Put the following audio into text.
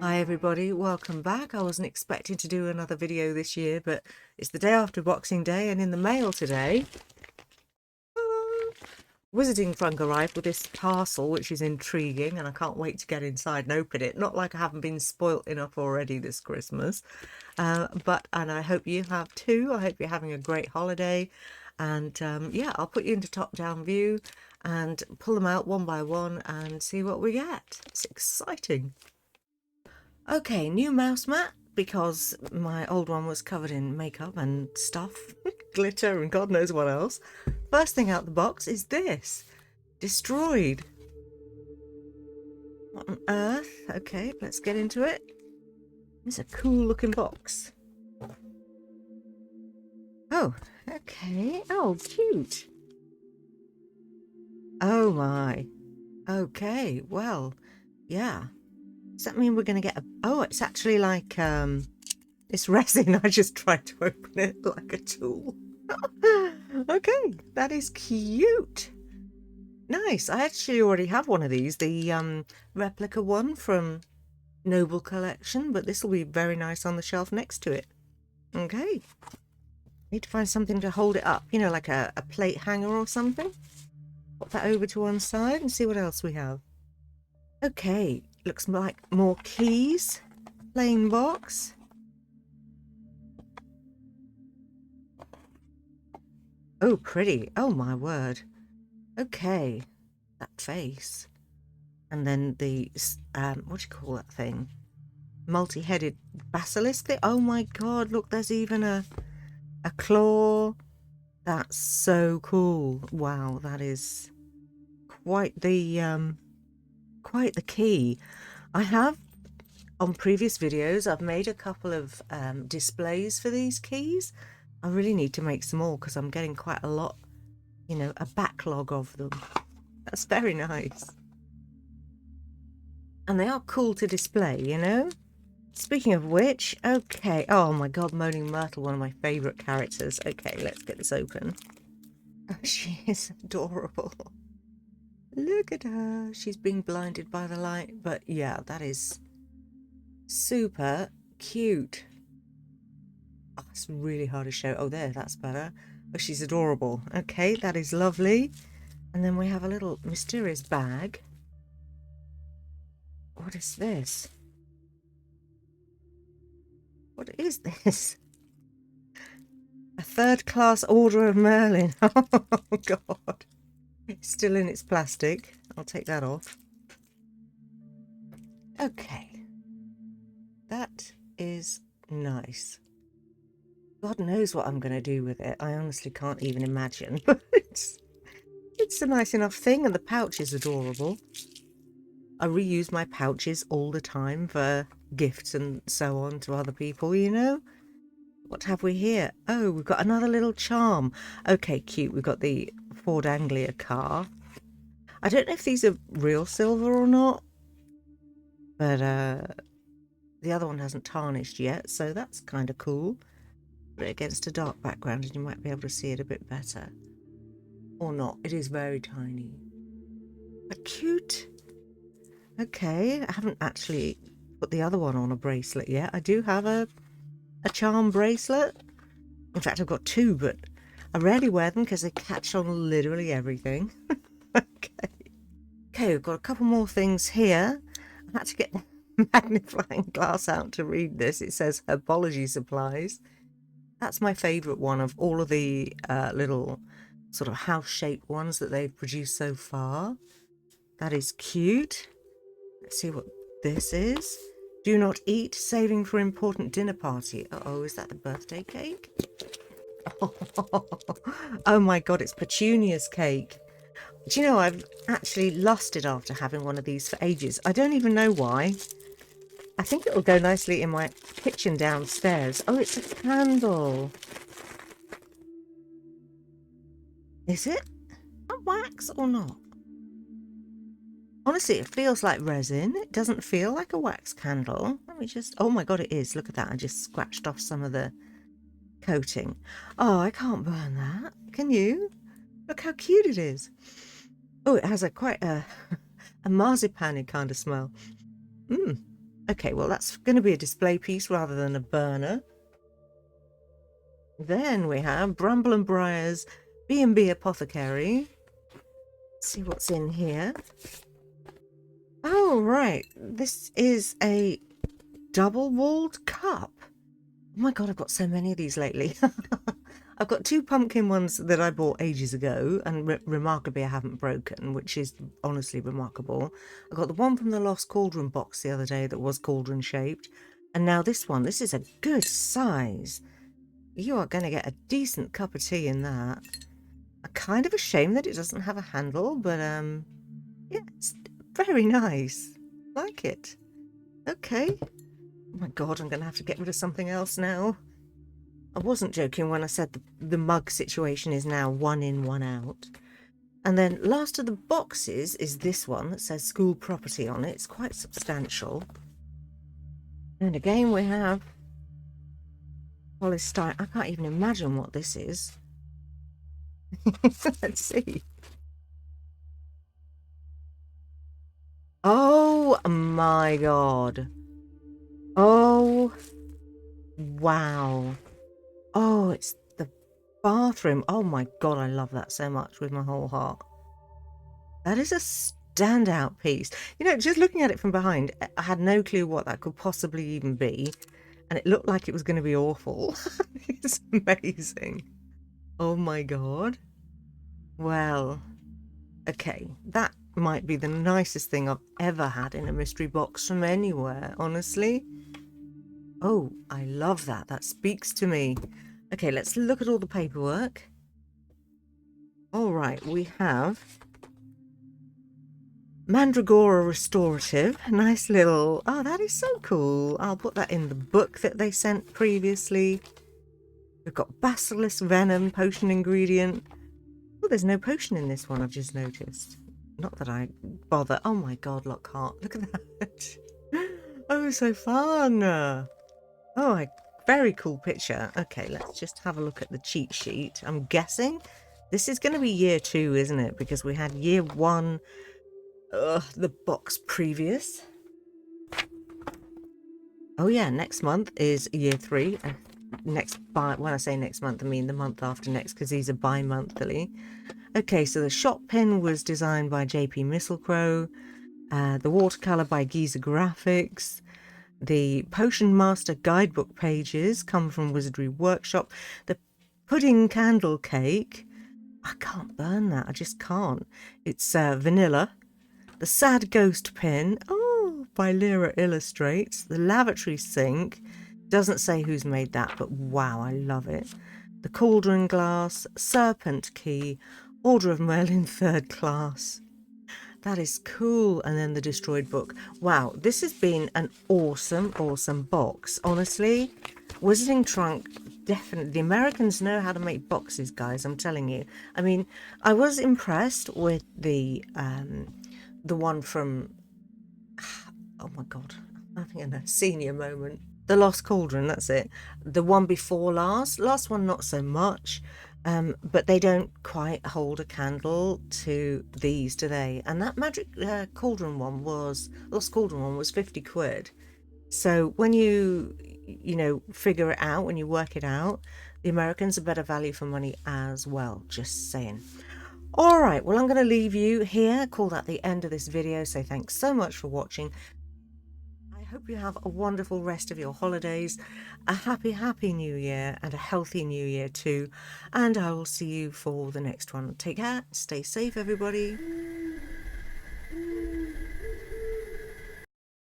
Hi everybody, welcome back. I wasn't expecting to do another video this year, but it's the day after Boxing Day, and in the mail today, Wizarding Frunk arrived with this parcel, which is intriguing, and I can't wait to get inside and open it. Not like I haven't been spoilt enough already this Christmas, and I hope you have too. I hope you're having a great holiday, and yeah, I'll put you into top-down view and pull them out one by one and see what we get. It's exciting. Okay, new mouse mat because my old one was covered in makeup and stuff, glitter and God knows what else. First thing out the box is this, Destroyed. What on earth? Okay, let's get into it. It's a cool looking box. Oh, okay. Oh, cute. Oh my. Okay, well, yeah. Does that mean we're going to get a... Oh, it's actually like, it's resin. I just tried to open it like a tool. Okay, that is cute. Nice. I actually already have one of these, the replica one from Noble Collection, but this will be very nice on the shelf next to it. Okay. Need to find something to hold it up, you know, like a plate hanger or something. Put that over to one side and see what else we have. Okay, looks like more keys. Plain box. Oh, pretty. Oh, my word. Okay, that face. And then the, what do you call that thing? Multi-headed basilisk thing. Oh my God, look, there's even a claw. That's so cool. Wow, that is quite the key. I have, on previous videos, I've made a couple of displays for these keys. I really need to make some more because I'm getting quite a lot, you know, a backlog of them. That's very nice. And they are cool to display, you know? Speaking of which, okay. Oh my God, Moaning Myrtle, one of my favourite characters. Okay, let's get this open. Oh, she is adorable. Look at her. She's being blinded by the light. But yeah, that is super cute. Oh, it's really hard to show. Oh, there, that's better. Oh, she's adorable. Okay, that is lovely. And then we have a little mysterious bag. What is this? What is this? A third-class Order of Merlin. Oh, God. It's still in its plastic. I'll take that off. Okay. That is nice. God knows what I'm going to do with it. I honestly can't even imagine. But it's a nice enough thing, and the pouch is adorable. I reuse my pouches all the time for gifts and so on to other people, you know? What have we here? Oh, we've got another little charm. Okay, cute. We've got the Ford Anglia car. I don't know if these are real silver or not, but the other one hasn't tarnished yet, so that's kind of cool. Put it against a dark background and you might be able to see it a bit better. Or not. It is very tiny. But cute. Okay, I haven't actually put the other one on a bracelet yet. I do have a charm bracelet. In fact, I've got two, but I rarely wear them because they catch on literally everything. Okay. Okay, we've got a couple more things here. I had to get the magnifying glass out to read this. It says herbology supplies. That's my favourite one of all of the little sort of house-shaped ones that they've produced so far. That is cute. Let's see what this is. Do not eat, saving for important dinner party. Uh-oh, is that the birthday cake? Oh my God, it's Petunia's cake. Do you know, I've actually lusted after having one of these for ages. I don't even know why. I think it'll go nicely in my kitchen downstairs. Oh, it's a candle. Is it a wax or not? Honestly, it feels like resin. It doesn't feel like a wax candle. Let me just... Oh my God, it is. Look at that. I just scratched off some of the coating. Oh, I can't burn that. Can you? Look how cute it is. Oh, it has quite a marzipan-y kind of smell. Mmm. Okay, well, that's going to be a display piece rather than a burner. Then we have Bramble and Briar's B&B Apothecary. Let's see what's in here. Oh, right. This is a double-walled cup. Oh my god, I've got so many of these lately. I've got 2 pumpkin ones that I bought ages ago, and remarkably I haven't broken, which is honestly remarkable. I got the one from the Lost Cauldron box the other day that was cauldron shaped, and now this one. This is a good size. You are going to get a decent cup of tea in that. A kind of a shame that it doesn't have a handle, but yeah, it's very nice. Like it. Okay. Oh my god, I'm going to have to get rid of something else now. I wasn't joking when I said the mug situation is now 1 in, 1 out. And then last of the boxes is this one that says school property on it. It's quite substantial. And again we have polystyrene. I can't even imagine what this is. Let's see. Oh my god. Oh, wow. Oh, it's the bathroom. Oh my god, I love that so much with my whole heart. That is a standout piece. You know, just looking at it from behind, I had no clue what that could possibly even be. And it looked like it was going to be awful. It's amazing. Oh my god. Well, okay. That might be the nicest thing I've ever had in a mystery box from anywhere, honestly. Oh, I love that. That speaks to me. Okay, let's look at all the paperwork. All right, we have Mandragora Restorative. Nice little... Oh, that is so cool. I'll put that in the book that they sent previously. We've got Basilisk Venom, potion ingredient. Oh, there's no potion in this one, I've just noticed. Not that I bother. Oh my god, Lockhart. Look at that. Oh, so fun. Oh, very cool picture. Okay, let's just have a look at the cheat sheet. I'm guessing this is going to be year 2, isn't it? Because we had year 1, the box previous. Oh yeah, next month is year 3. When I say next month, I mean the month after next, because these are bi-monthly. Okay, so the shop pin was designed by JP Misselcrow. The watercolor by Giza Graphics. The Potion Master guidebook pages come from Wizardry Workshop. The pudding candle cake, I can't burn that, I just can't. It's vanilla. The Sad Ghost pin, oh, by Lyra Illustrates. The lavatory sink, doesn't say who's made that, but wow, I love it. The cauldron glass, serpent key, Order of Merlin 3rd class. That is cool. And then the destroyed book. Wow, this has been an awesome, awesome box. Honestly, Wizarding Trunk, definitely. The Americans know how to make boxes, guys. I'm telling you. I mean, I was impressed with the one from... Oh my god, I'm having a senior moment. The Lost Cauldron, that's it. The one before last. Last one, not so much. But they don't quite hold a candle to these, do they? And that Magic Cauldron one was... Lost Cauldron one was 50 quid. So when you know, figure it out, when you work it out, the Americans are better value for money as well. Just saying. All right, well, I'm going to leave you here. Call that the end of this video. So thanks so much for watching. I hope you have a wonderful rest of your holidays, a happy new year, and a healthy new year too. And I will see you for the next one. Take care, stay safe, everybody.